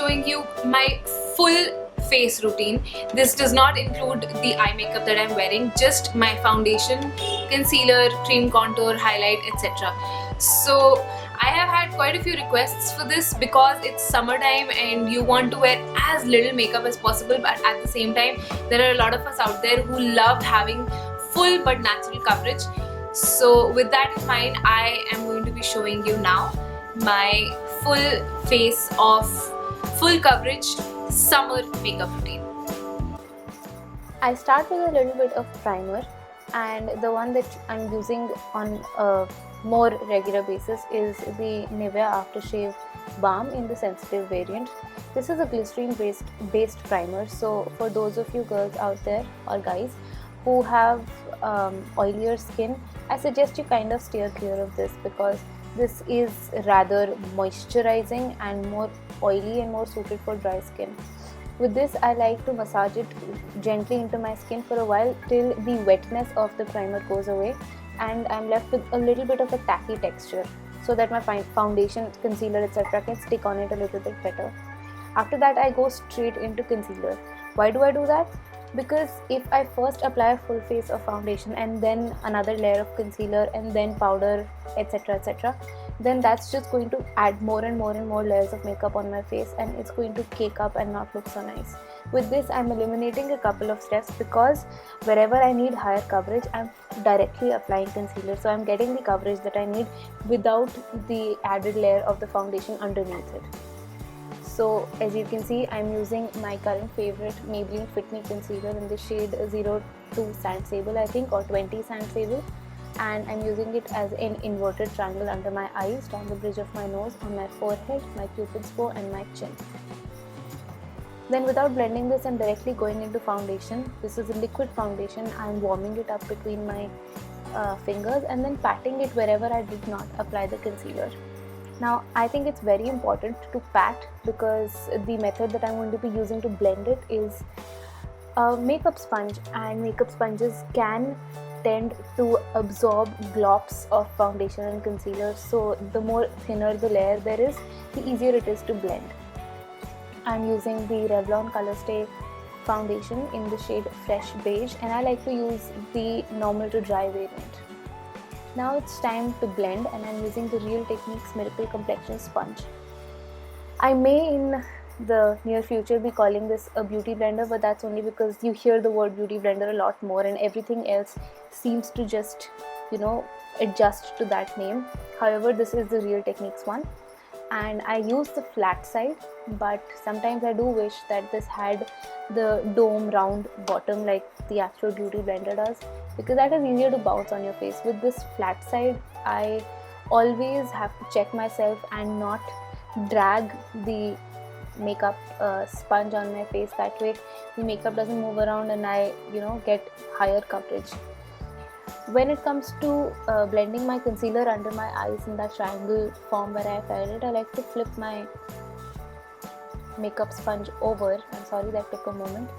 showing you my full face routine. This does not include the eye makeup that I'm wearing, just my foundation, concealer, cream contour, highlight, etc. So I have had quite a few requests for this because it's summertime and you want to wear as little makeup as possible, but at the same time there are a lot of us out there who love having full but natural coverage. So with that in mind, I am going to be showing you now my full face of full coverage summer makeup routine. I start with a little bit of primer, and the one that I'm using on a more regular basis is the Nivea Aftershave Balm in the sensitive variant. This is a glycerine based primer, so for those of you girls out there or guys who have oilier skin, I suggest you kind of steer clear of this because this is rather moisturizing and more oily and more suited for dry skin. With this, I like to massage it gently into my skin for a while till the wetness of the primer goes away and I'm left with a little bit of a tacky texture so that my foundation, concealer, etc. can stick on it a little bit better. After that, I go straight into concealer. Why do I do that? Because if I first apply a full face of foundation and then another layer of concealer and then powder, etc., then that's just going to add more and more layers of makeup on my face and it's going to cake up and not look so nice. With this, I'm eliminating a couple of steps because wherever I need higher coverage, I'm directly applying concealer, so I'm getting the coverage that I need without the added layer of the foundation underneath it. So as you can see, I'm using my current favorite Maybelline Fit concealer in the shade 02 Sand Sable, I think, or 20 Sand Sable, and I'm using it as an inverted triangle under my eyes, down the bridge of my nose, on my forehead, my cupid's bow and my chin. Then without blending this, I'm directly going into foundation. This is a liquid foundation. I'm warming it up between my fingers and then patting it wherever I did not apply the concealer. Now, I think it's very important to pat because the method that I'm going to be using to blend it is a makeup sponge, and makeup sponges can tend to absorb globs of foundation and concealer. So the more thinner the layer there is, the easier it is to blend. I'm using the Revlon Colorstay foundation in the shade Fresh Beige, and I like to use the normal to dry variant. Now it's time to blend, and I'm using the Real Techniques Miracle Complexion Sponge. I may in the near future be calling this a beauty blender, but that's only because you hear the word beauty blender a lot more and everything else seems to just, adjust to that name. However, this is the Real Techniques one, and I use the flat side, but sometimes I do wish that this had the dome round bottom like the actual beauty blender does, because that is easier to bounce on your face. With this flat side, I always have to check myself and not drag the makeup sponge on my face. That way the makeup doesn't move around and I get higher coverage. When it comes to blending my concealer under my eyes in that triangle form where I applied it, I like to flip my makeup sponge over. I'm sorry, that took a moment.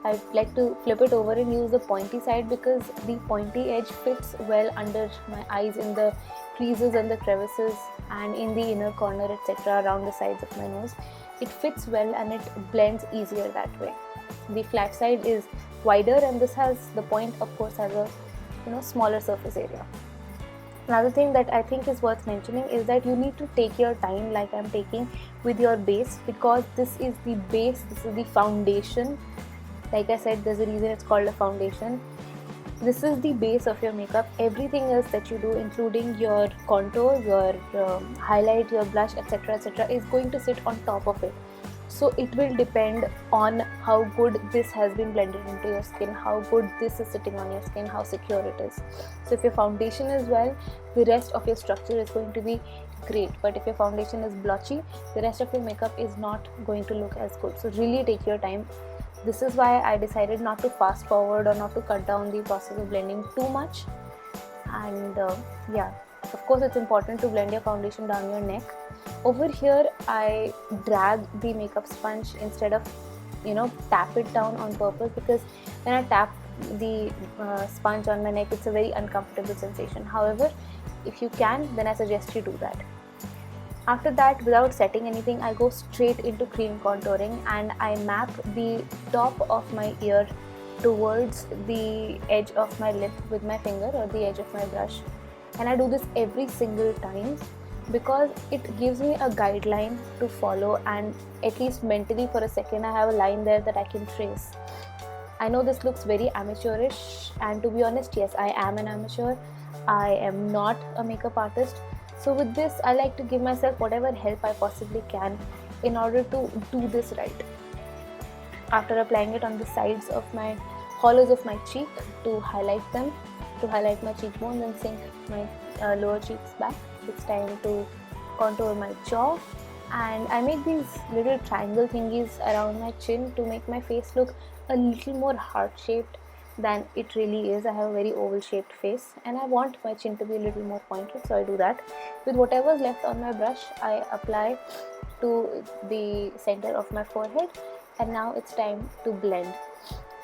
I like to flip it over and use the pointy side because the pointy edge fits well under my eyes, in the creases and the crevices and in the inner corner, etc., around the sides of my nose. It fits well and it blends easier that way. The flat side is wider and this has, the point of course has a smaller surface area. Another thing that I think is worth mentioning is that you need to take your time like I'm taking with your base, because this is the base, this is the foundation. Like I said, there's a reason it's called a foundation. This is the base of your makeup. Everything else that you do, including your contour, your highlight, your blush, etc., is going to sit on top of it. So it will depend on how good this has been blended into your skin, how good this is sitting on your skin, how secure it is. So if your foundation is well, the rest of your structure is going to be great. But if your foundation is blotchy, the rest of your makeup is not going to look as good. So really take your time. This is why I decided not to fast forward or not to cut down the process of blending too much. And yeah, of course it's important to blend your foundation down your neck. Over here I drag the makeup sponge instead of tap it down on purpose, because when I tap the sponge on my neck, it's a very uncomfortable sensation. However, if you can, then I suggest you do that. After that, without setting anything, I go straight into cream contouring and I map the top of my ear towards the edge of my lip with my finger or the edge of my brush. And I do this every single time because it gives me a guideline to follow, and at least mentally for a second I have a line there that I can trace. I know this looks very amateurish, and to be honest, yes, I am an amateur. I am not a makeup artist. So with this, I like to give myself whatever help I possibly can in order to do this right. After applying it on the sides of my hollows of my cheek to highlight them, to highlight my cheekbones and sink my lower cheeks back, it's time to contour my jaw. And I make these little triangle thingies around my chin to make my face look a little more heart-shaped than it really is. I have a very oval-shaped face and I want my chin to be a little more pointed, so I do that. With whatever's left on my brush, I apply to the center of my forehead, and now it's time to blend.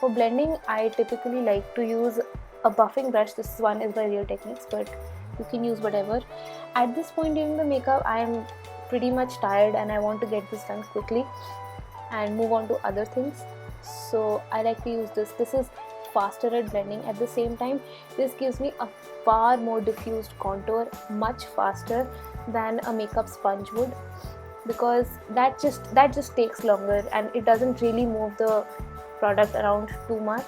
For blending, I typically like to use a buffing brush. This one is by Real Techniques, but you can use whatever. At this point in the makeup, I am pretty much tired and I want to get this done quickly and move on to other things. So I like to use this. This is faster at blending. At the same time, this gives me a far more diffused contour, much faster than a makeup sponge would, because that just takes longer and it doesn't really move the product around too much.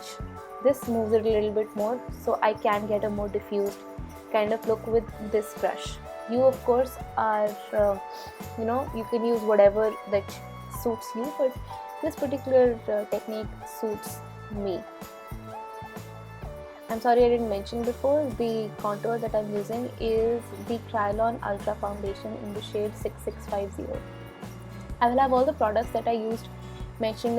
This moves it a little bit more, so I can get a more diffused kind of look with this brush. You of course are you can use whatever that suits you, but this particular technique suits me. I'm sorry I didn't mention before, the contour that I'm using is the Kryolan Ultra Foundation in the shade 6650. I will have all the products that I used mentioned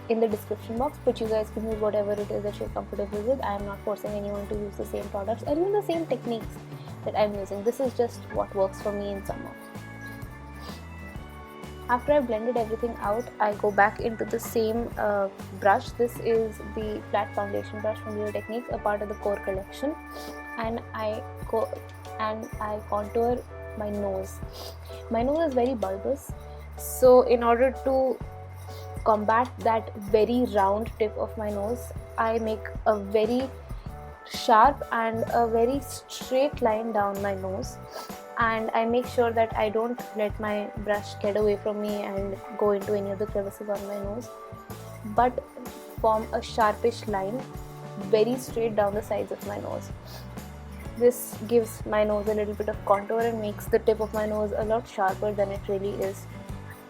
in the description box, but you guys can use whatever it is that you're comfortable with. I am not forcing anyone to use the same products or even the same techniques that I'm using. This is just what works for me in summer. After I've blended everything out, I go back into the same brush. This is the flat foundation brush from Real Techniques, a part of the Core collection, and I contour my nose. My nose is very bulbous, so in order to combat that very round tip of my nose, I make a very sharp and a very straight line down my nose, and I make sure that I don't let my brush get away from me and go into any of the crevices on my nose, but form a sharpish line very straight down the sides of my nose. This gives my nose a little bit of contour and makes the tip of my nose a lot sharper than it really is.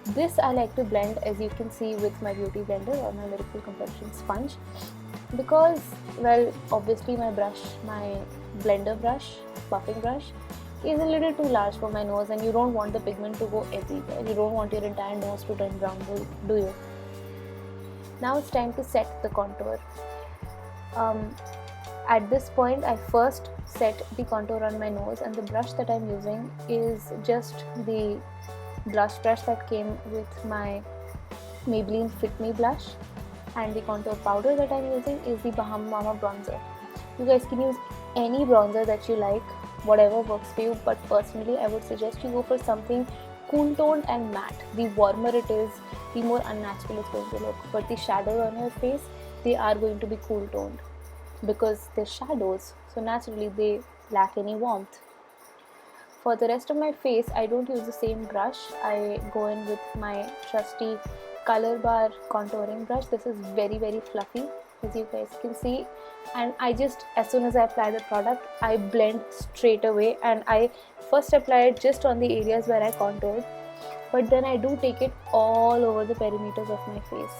This I like to blend, as you can see, with my beauty blender or my Miracle Complexion sponge, because, well, obviously my blender brush, buffing brush, is a little too large for my nose, and you don't want the pigment to go everywhere. You don't want your entire nose to turn brown, do you? Now it's time to set the contour. At this point, I first set the contour on my nose, and the brush that I'm using is just the blush brush that came with my Maybelline Fit Me blush, and the contour powder that I'm using is the Bahamamama bronzer. You guys can use any bronzer that you like, whatever works for you, but personally I would suggest you go for something cool toned and matte. The warmer it is, the more unnatural it's going to look, but the shadows on your face, they are going to be cool toned because they're shadows, so naturally they lack any warmth. For the rest of my face, I don't use the same brush. I go in with my trusty Color Bar contouring brush. This is very, very fluffy, as you guys can see, and I just, as soon as I apply the product, I blend straight away, and I first apply it just on the areas where I contoured, but then I do take it all over the perimeters of my face.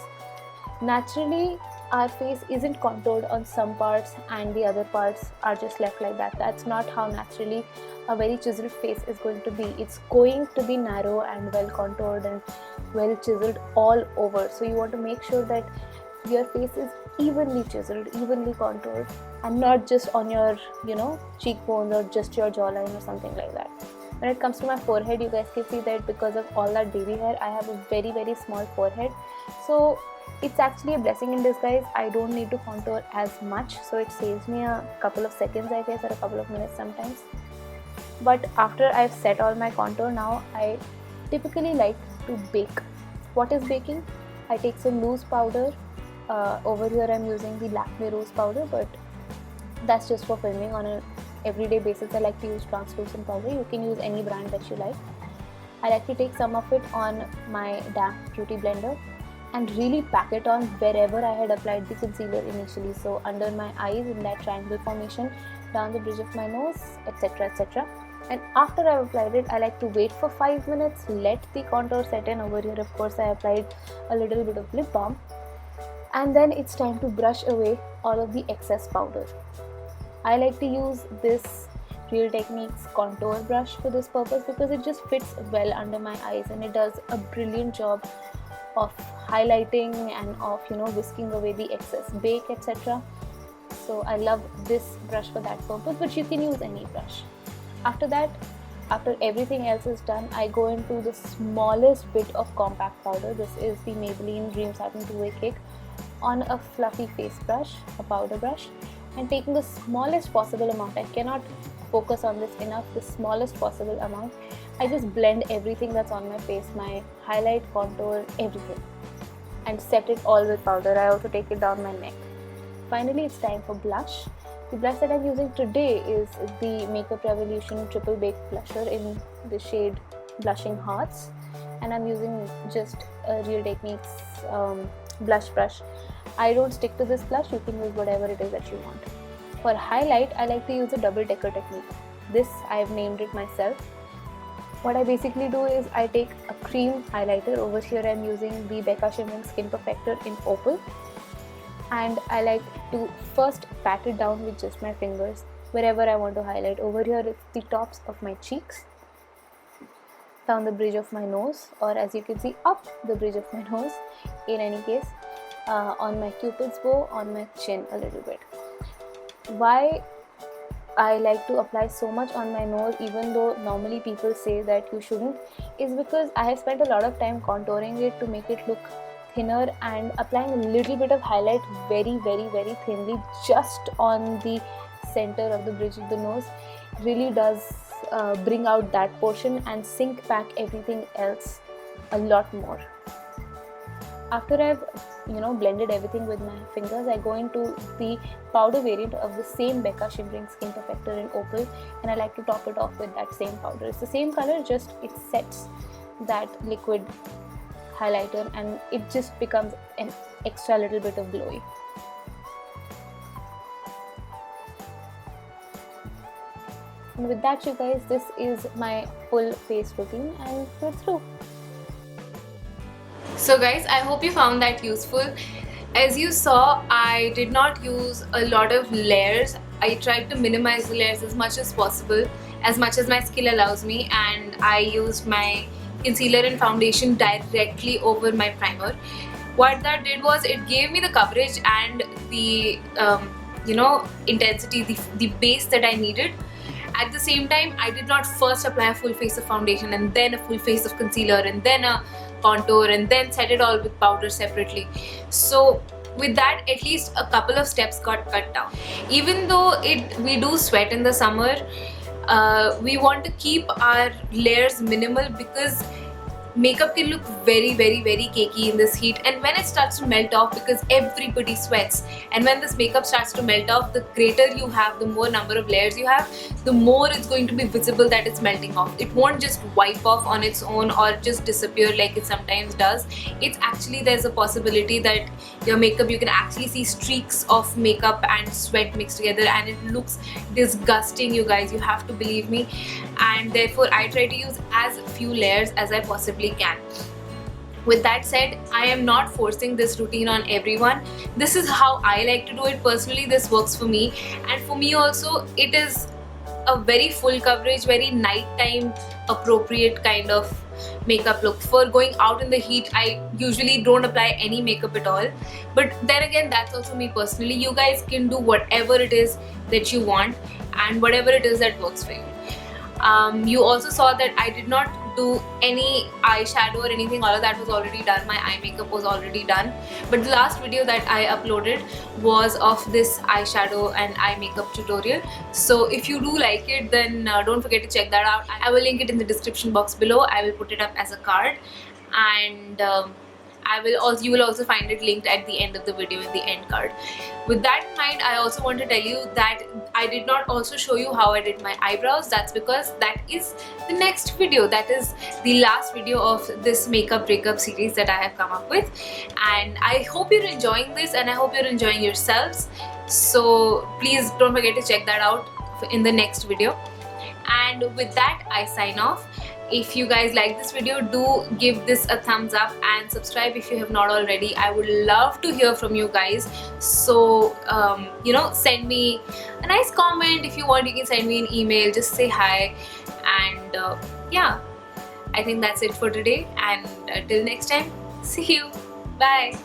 Naturally, our face isn't contoured on some parts and the other parts are just left like that. That's not how naturally a very chiseled face is going to be. It's going to be narrow and well contoured and well chiseled all over. So you want to make sure that your face is evenly chiseled, evenly contoured, and not just on your, cheekbones or just your jawline or something like that. When it comes to my forehead, you guys can see that because of all that baby hair, I have a very, very small forehead. So it's actually a blessing in disguise. I don't need to contour as much, so it saves me a couple of seconds, I guess, or a couple of minutes sometimes. But after I've set all my contour, now I typically like to bake. What is baking? I take some loose powder. Over here I'm using the Lakme rose powder, but that's just for filming. On an everyday basis I like to use translucent powder. You can use any brand that you like. I like to take some of it on my damp beauty blender and really pack it on wherever I had applied the concealer initially. So under my eyes in that triangle formation, down the bridge of my nose, etc, etc. And after I've applied it, I like to wait for 5 minutes, let the contour set in. Over here, of course, I applied a little bit of lip balm. And then it's time to brush away all of the excess powder. I like to use this Real Techniques contour brush for this purpose because it just fits well under my eyes and it does a brilliant job of highlighting and of whisking away the excess bake, etc. So I love this brush for that purpose, but you can use any brush. After that, after everything else is done, I go into the smallest bit of compact powder. This is the Maybelline Dream Satin 2-Way Cake on a fluffy face brush, a powder brush, and taking the smallest possible amount. I cannot focus on this enough, the smallest possible amount. I just blend everything that's on my face, my highlight, contour, everything, and set it all with powder. I also take it down my neck. Finally, it's time for blush. The blush that I'm using today is the Makeup Revolution Triple Baked Blusher in the shade Blushing Hearts, and I'm using just a Real Techniques blush brush. I don't stick to this blush, you can use whatever it is that you want. For highlight, I like to use a double decker technique. This I've named it myself. What I basically do is I take a cream highlighter. Over here I'm using the Becca Shimmering Skin Perfector in Opal, and I like to first pat it down with just my fingers wherever I want to highlight. Over here it's the tops of my cheeks, down the bridge of my nose, or as you can see, up the bridge of my nose in any case, on my cupid's bow, on my chin a little bit. Why I like to apply so much on my nose, even though normally people say that you shouldn't, is because I have spent a lot of time contouring it to make it look thinner, and applying a little bit of highlight very thinly just on the center of the bridge of the nose really does bring out that portion and sink back everything else a lot more. After I've blended everything with my fingers, I go into the powder variant of the same Becca Shimmering Skin Perfector in Opal, and I like to top it off with that same powder. It's the same color, just it sets that liquid highlighter and it just becomes an extra little bit of glowy. And with that, you guys, this is my full face routine and we're through. So guys, I hope you found that useful. As you saw, I did not use a lot of layers. I tried to minimize the layers as much as possible, as much as my skill allows me, and I used my concealer and foundation directly over my primer. What that did was it gave me the coverage and the intensity, the base that I needed. At the same time, I did not first apply a full face of foundation and then a full face of concealer and then a contour and then set it all with powder separately. So with that, at least a couple of steps got cut down. Even though we do sweat in the summer, we want to keep our layers minimal because makeup can look very cakey in this heat, and when it starts to melt off, because everybody sweats, and when this makeup starts to melt off, the greater you have, the more number of layers you have, the more it's going to be visible that it's melting off. It won't just wipe off on its own or just disappear like it sometimes does. It's actually, there's a possibility that your makeup, you can actually see streaks of makeup and sweat mixed together, and it looks disgusting, you guys. You have to believe me. And therefore I try to use as few layers as I possibly can. With that said, I am not forcing this routine on everyone. This is how I like to do it personally. This works for me, and for me also it is a very full coverage, very nighttime appropriate kind of makeup look. For going out in the heat, I usually don't apply any makeup at all, but then again, that's also me personally. You guys can do whatever it is that you want and whatever it is that works for you. You also saw that I did not do any eyeshadow or anything. All of that was already done. My eye makeup was already done. But the last video that I uploaded was of this eyeshadow and eye makeup tutorial. So if you do like it, then don't forget to check that out. I will link it in the description box below. I will put it up as a card, and you will also find it linked at the end of the video in the end card. With that in mind, I also want to tell you that I did not also show you how I did my eyebrows. That's because that is the next video. That is the last video of this makeup breakup series that I have come up with, and I hope you're enjoying this, and I hope you're enjoying yourselves. So please don't forget to check that out in the next video. And with that, I sign off. If you guys like this video, do give this a thumbs up and subscribe if you have not already. I would love to hear from you guys. So send me a nice comment. If you want, you can send me an email, just say hi. And yeah, I think that's it for today, and till next time, see you. Bye.